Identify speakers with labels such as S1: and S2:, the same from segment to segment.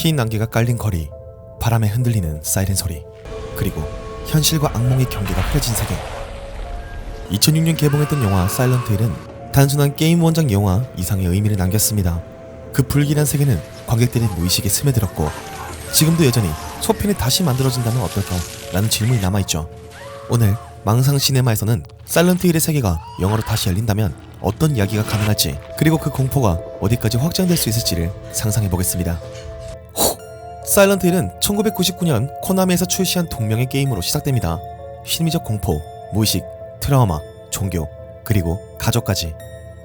S1: 흰 안개가 깔린 거리, 바람에 흔들리는 사이렌 소리, 그리고 현실과 악몽의 경계가 흐려진 세계. 2006년 개봉했던 영화 사일런트 힐은 단순한 게임 원작 영화 이상의 의미를 남겼습니다. 그 불길한 세계는 관객들의 무의식에 스며들었고 지금도 여전히 소편이 다시 만들어진다면 어떨까? 라는 질문이 남아있죠. 오늘 망상 시네마에서는 사일런트 힐의 세계가 영화로 다시 열린다면 어떤 이야기가 가능할지, 그리고 그 공포가 어디까지 확장될 수 있을지를 상상해보겠습니다. 사일런트 힐은 1999년 코나미에서 출시한 동명의 게임으로 시작됩니다. 심리적 공포, 무의식, 트라우마, 종교, 그리고 가족까지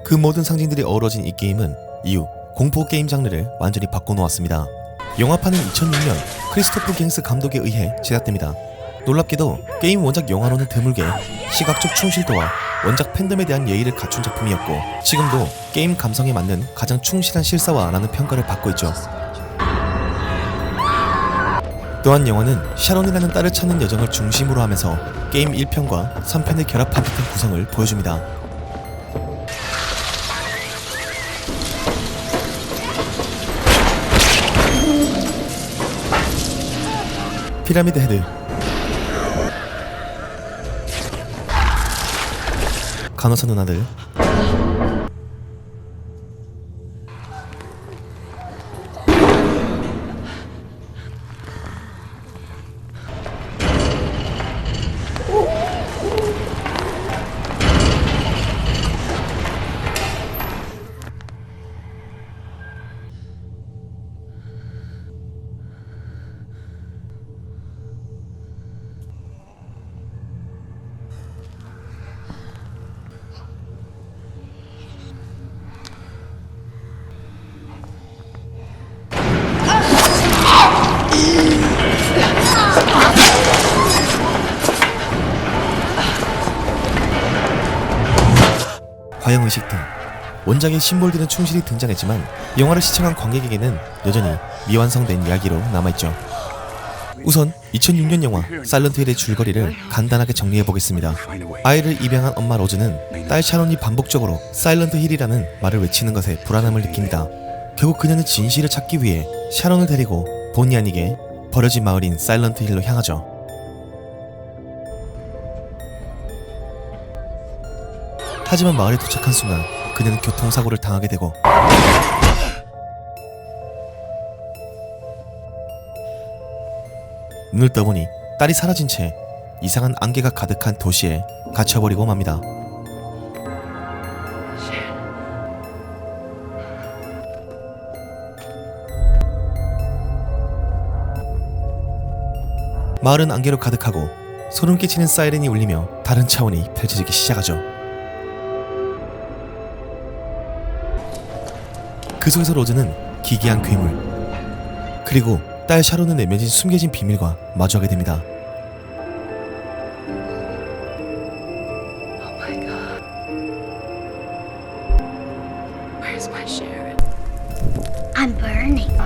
S1: 그 모든 상징들이 어우러진 이 게임은 이후 공포 게임 장르를 완전히 바꿔놓았습니다. 영화판은 2006년 크리스토프 갱스 감독에 의해 제작됩니다. 놀랍게도 게임 원작 영화로는 드물게 시각적 충실도와 원작 팬덤에 대한 예의를 갖춘 작품이었고 지금도 게임 감성에 맞는 가장 충실한 실사화라는 평가를 받고 있죠. 또한 영화는 샤론이라는 딸을 찾는 여정을 중심으로 하면서 게임 1편과 3편을 결합한 듯한 구성을 보여줍니다. 피라미드 헤드, 간호사 누나들, 화영의식 등 원작의 심볼들은 충실히 등장했지만 영화를 시청한 관객에게는 여전히 미완성된 이야기로 남아있죠. 우선 2006년 영화 사일런트 힐의 줄거리를 간단하게 정리해보겠습니다. 아이를 입양한 엄마 로즈는 딸 샤론이 반복적으로 사일런트 힐이라는 말을 외치는 것에 불안함을 느낍니다. 결국 그녀는 진실을 찾기 위해 샤론을 데리고 본의 아니게 버려진 마을인 사일런트 힐로 향하죠. 하지만 마을에 도착한 순간 그녀는 교통사고를 당하게 되고 눈을 떠보니 딸이 사라진 채 이상한 안개가 가득한 도시에 갇혀버리고 맙니다. 마을은 안개로 가득하고 소름 끼치는 사이렌이 울리며 다른 차원이 펼쳐지기 시작하죠. 그 속에서 로즈는 기괴한 괴물, 그리고 딸 샤론은 내면진 숨겨진 비밀과 마주하게 됩니다.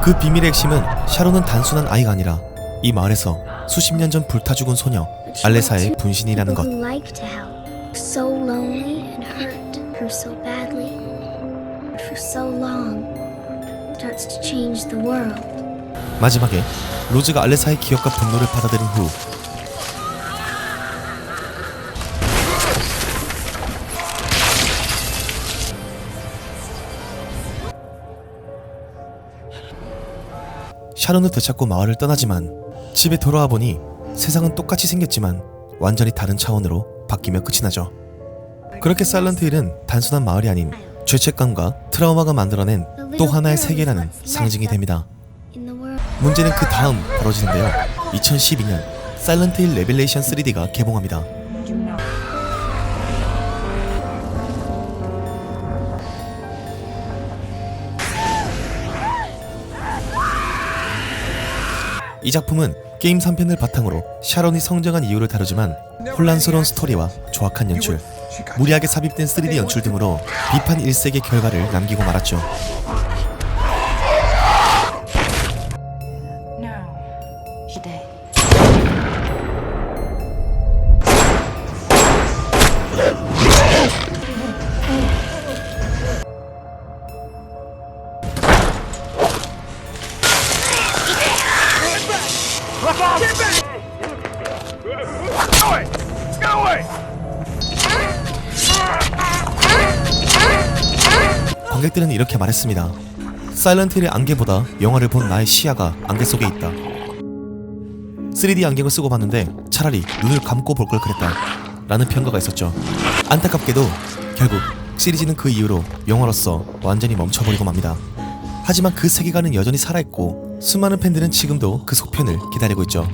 S1: 그 비밀의 핵심은 샤론은 단순한 아이가 아니라 이 마을에서 수십 년 전 불타 죽은 소녀 알레사의 분신이라는 것. 마지막에 로즈가 알레사의 기억과 분노를 받아들인 후 샤론을 되찾고 마을을 떠나지만 집에 돌아와 보니 세상은 똑같이 생겼지만 완전히 다른 차원으로 바뀌며 끝이 나죠. 그렇게 사일런트 힐은 단순한 마을이 아닌 죄책감과 트라우마가 만들어낸 또 하나의 세계라는 상징이 됩니다. 문제는 그 다음 벌어지는데요. 2012년 사일런트 힐 레벨레이션 3D가 개봉합니다. 이 작품은 게임 3편을 바탕으로 샤론이 성장한 이유를 다루지만 혼란스러운 스토리와 조악한 연출, 무리하게 삽입된 3D 연출 등으로 비판 일색의 결과를 남기고 말았죠. 관객들은 이렇게 말했습니다. 사일런트 힐의 안개보다 영화를 본 나의 시야가 안개 속에 있다. 3D 안경을 쓰고 봤는데 차라리 눈을 감고 볼 걸 그랬다 라는 평가가 있었죠. 안타깝게도 결국 시리즈는 그 이후로 영화로서 완전히 멈춰버리고 맙니다. 하지만 그 세계관은 여전히 살아있고 수많은 팬들은 지금도 그 속편을 기다리고 있죠.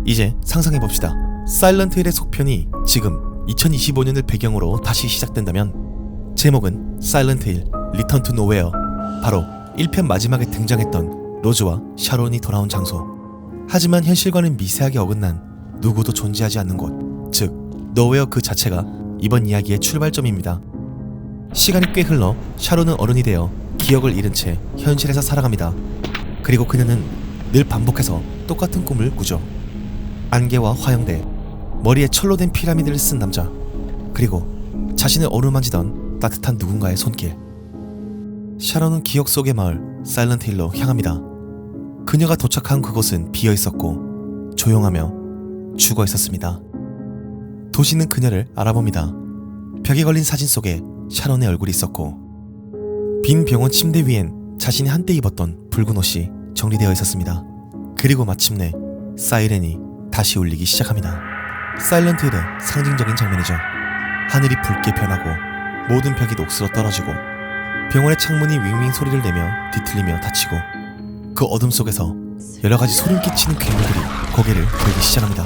S1: 이제 상상해봅시다. 사일런트 힐의 속편이 지금 2025년을 배경으로 다시 시작된다면 제목은 사일런트 힐 리턴 투 노웨어, 바로 1편 마지막에 등장했던 로즈와 샤론이 돌아온 장소. 하지만 현실과는 미세하게 어긋난 누구도 존재하지 않는 곳, 즉 노웨어 그 자체가 이번 이야기의 출발점입니다. 시간이 꽤 흘러 샤론은 어른이 되어 기억을 잃은 채 현실에서 살아갑니다. 그리고 그녀는 늘 반복해서 똑같은 꿈을 꾸죠. 안개와 화형대, 머리에 철로 된 피라미드를 쓴 남자, 그리고 자신을 어루만지던 따뜻한 누군가의 손길. 샤론은 기억 속의 마을 사일런트 힐로 향합니다. 그녀가 도착한 그곳은 비어 있었고 조용하며 죽어 있었습니다. 도시는 그녀를 알아봅니다. 벽에 걸린 사진 속에 샤론의 얼굴이 있었고 빈 병원 침대 위엔 자신이 한때 입었던 붉은 옷이 정리되어 있었습니다. 그리고 마침내 사이렌이 다시 울리기 시작합니다. 사일런트 힐의 상징적인 장면이죠. 하늘이 붉게 변하고 모든 벽이 녹슬어 떨어지고 병원의 창문이 윙윙 소리를 내며 뒤틀리며 닫히고 그 어둠 속에서 여러가지 소름 끼치는 괴물들이 고개를 들기 시작합니다.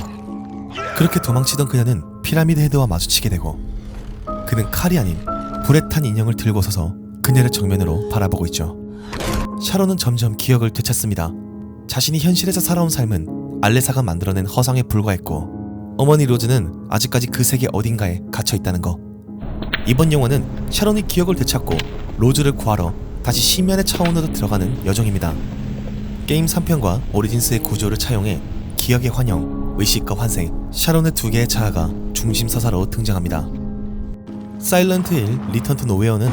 S1: 그렇게 도망치던 그녀는 피라미드 헤드와 마주치게 되고 그는 칼이 아닌 불에 탄 인형을 들고 서서 그녀를 정면으로 바라보고 있죠. 샤론은 점점 기억을 되찾습니다. 자신이 현실에서 살아온 삶은 알레사가 만들어낸 허상에 불과했고 어머니 로즈는 아직까지 그 세계 어딘가에 갇혀있다는 거. 이번 영화는 샤론이 기억을 되찾고 로즈를 구하러 다시 심연의 차원으로 들어가는 여정입니다. 게임 3편과 오리진스의 구조를 차용해 기억의 환영, 의식과 환생, 샤론의 두 개의 자아가 중심 서사로 등장합니다. 사일런트 힐 리턴 투 노웨어는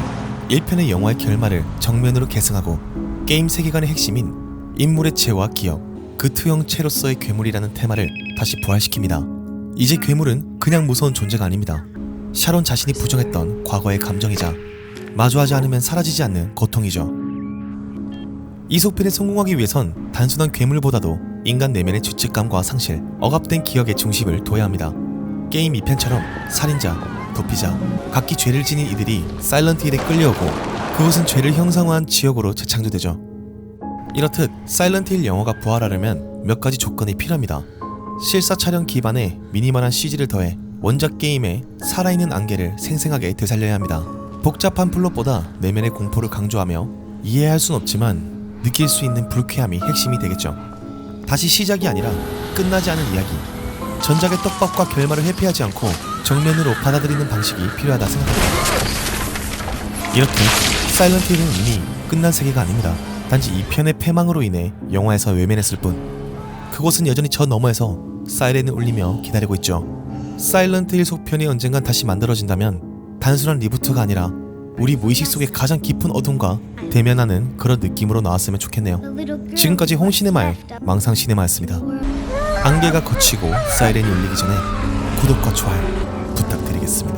S1: 1편의 영화의 결말을 정면으로 계승하고 게임 세계관의 핵심인 인물의 죄와 기억, 그 투영체로서의 괴물이라는 테마를 다시 부활시킵니다. 이제 괴물은 그냥 무서운 존재가 아닙니다. 샤론 자신이 부정했던 과거의 감정이자 마주하지 않으면 사라지지 않는 고통이죠. 이 속편에 성공하기 위해선 단순한 괴물보다도 인간 내면의 죄책감과 상실, 억압된 기억의 중심을 둬야 합니다. 게임 2편처럼 살인자, 도피자, 각기 죄를 지닌 이들이 사일런트 힐에 끌려오고 그곳은 죄를 형상화한 지역으로 재창조되죠. 이렇듯 사일런트 힐 영화가 부활하려면 몇 가지 조건이 필요합니다. 실사 촬영 기반에 미니멀한 CG를 더해 원작 게임의 살아있는 안개를 생생하게 되살려야 합니다. 복잡한 플롯보다 내면의 공포를 강조하며 이해할 순 없지만 느낄 수 있는 불쾌함이 핵심이 되겠죠. 다시 시작이 아니라 끝나지 않은 이야기. 전작의 떡밥과 결말을 회피하지 않고 정면으로 받아들이는 방식이 필요하다 생각합니다. 이렇듯 사일런트 힐은 이미 끝난 세계가 아닙니다. 단지 2편의 패망으로 인해 영화에서 외면했을 뿐 그곳은 여전히 저 너머에서 사이렌을 울리며 기다리고 있죠. 사일런트 힐 속편이 언젠간 다시 만들어진다면 단순한 리부트가 아니라 우리 무의식 속의 가장 깊은 어둠과 대면하는 그런 느낌으로 나왔으면 좋겠네요. 지금까지 홍시네마의 망상시네마였습니다. 안개가 걷히고 사이렌이 울리기 전에 구독과 좋아요 부탁드리겠습니다.